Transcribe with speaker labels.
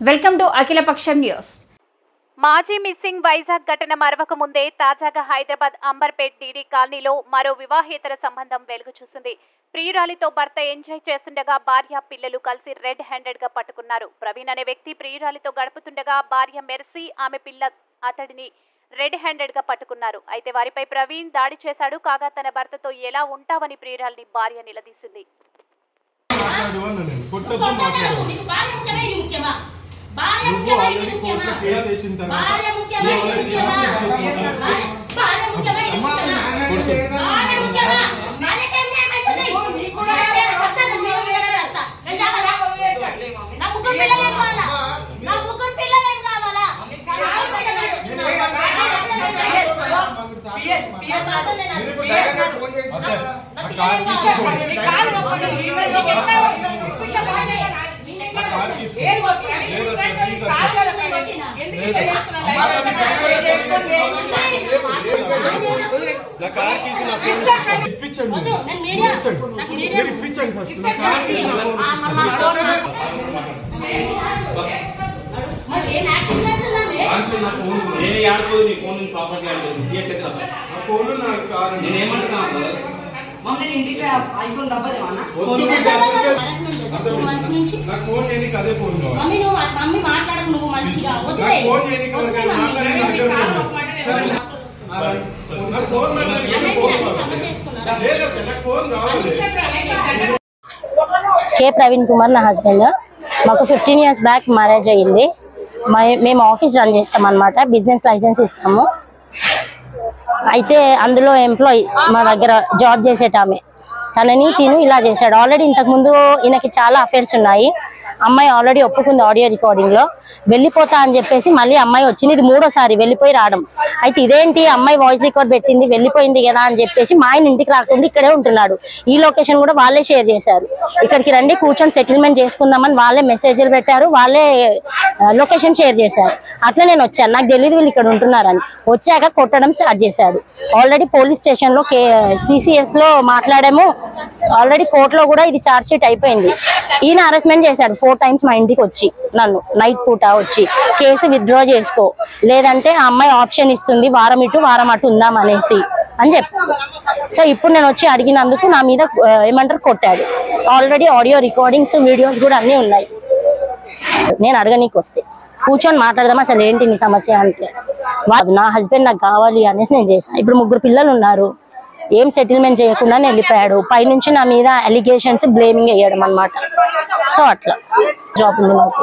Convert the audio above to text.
Speaker 1: Welcome to Akhilapaksham news.
Speaker 2: మాజీ missing Vizag ఘటన మరవక ముందే తాజాగా హైదరాబాద్ అంబర్పేట్ డీడీ కాలనీలో మరో వివాహేతర సంబంధం వెలుగు చూసింది. ప్రియురాలితో భర్త ఎంజాయ్ చేస్తుండగా భార్య పిల్లలు కలిసి రెడ్ హ్యాండెడ్ గా పట్టుకున్నారు. ప్రవీణ్ అనే వ్యక్తి ప్రియురాలితో గడుపుతుండగా భార్య మెర్సీ ఆమె పిల్ల అతడిని రెడ్ హ్యాండెడ్ గా పట్టుకున్నారు. అయితే వారిపై ప్రవీణ్ దాడి చేశాడు. కాగా తన భర్తతో ఎలా ఉంటావని ప్రియురాలిని భార్య నిలదీసింది.
Speaker 3: కే ప్రవీణ్ కుమార్ నా హస్బెండ్. మాకు 15 years బ్యాక్ మ్యారేజ్ అయ్యింది. మేము ఆఫీస్ రన్ చేస్తాం అన్నమాట. బిజినెస్ లైసెన్స్ ఇస్తాము. అయితే అందులో ఎంప్లాయీ మా దగ్గర జాబ్ చేసేటామె తనని తిను ఇలా చేశాడు. ఆల్రెడీ ఇంతకుముందు ఈయనకి చాలా అఫేర్స్ ఉన్నాయి. అమ్మాయి ఆల్రెడీ ఒప్పుకుంది ఆడియో రికార్డింగ్ లో. వెళ్ళిపోతా అని చెప్పేసి మళ్ళీ అమ్మాయి వచ్చింది. ఇది 3వ సారి వెళ్ళిపోయి రావడం. అయితే ఇదేంటి అమ్మాయి వాయిస్ రికార్డ్ పెట్టింది వెళ్ళిపోయింది కదా అని చెప్పేసి మా ఆయన ఇంటికి రాకుండా ఇక్కడే ఉంటున్నాడు. ఈ లొకేషన్ కూడా వాళ్ళే షేర్ చేశారు. ఇక్కడికి రండి కూర్చొని సెటిల్మెంట్ చేసుకుందామని వాళ్ళే మెసేజ్లు పెట్టారు. వాళ్ళే లొకేషన్ షేర్ చేశారు. అట్లా నేను వచ్చాను. నాకు తెలియదు వీళ్ళు ఇక్కడ ఉంటున్నారని. వచ్చాక కొట్టడం స్టార్ట్ చేశాడు. ఆల్రెడీ పోలీస్ స్టేషన్ లో CCS లో మాట్లాడాము. ఆల్రెడీ కోర్టులో కూడా ఇది ఛార్జ్ షీట్ అయిపోయింది. ఈయన అరెస్ట్మెంట్ చేశాడు 4 times మా ఇంటికి వచ్చి. నన్ను నైట్ పూట వచ్చి కేసు విత్డ్రా చేసుకో, లేదంటే ఆ అమ్మాయి ఆప్షన్ ఇస్తుంది వారం ఇటు వారం అటు ఉందాం అనేసి అని చెప్పాడు. సో ఇప్పుడు నేను వచ్చి అడిగినందుకు నా మీద ఏమంటారు కొట్టాడు. ఆల్రెడీ ఆడియో రికార్డింగ్స్ వీడియోస్ కూడా అన్నీ ఉన్నాయి. నేను అడగనీకి వస్తే కూర్చొని మాట్లాడదాం అసలు ఏంటి నీ సమస్య అంటే నా హస్బెండ్ నాకు కావాలి అనేసి నేను చేశాను. ఇప్పుడు 3 పిల్లలు ఉన్నారు. ఏం సెటిల్మెంట్ చేయకుండా వెళ్ళిపోయాడు. పైనుంచి నా మీద అలిగేషన్స్ బ్లేమింగ్ వేయడం అన్నమాట. సో అట్లా జాబ్ ఉంది నాకు.